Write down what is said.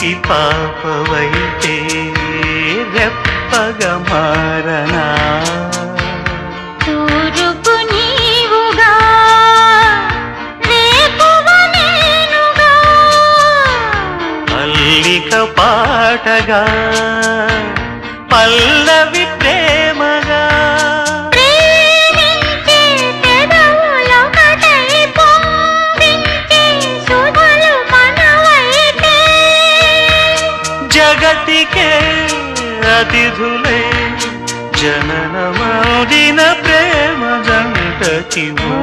కంటికి పాపవైతే రెప్పగా మారనా తూరుపు నీవుగా రేపువ నేనుగా అల్లిక పాటగా పల్లవి ప్రేమగా ప్రేమించే పెదవులొకటై పొంగించే సుధలు మనవైతే జగతికే అతిథులే జననమౌదిన ప్రేమ జంట చివు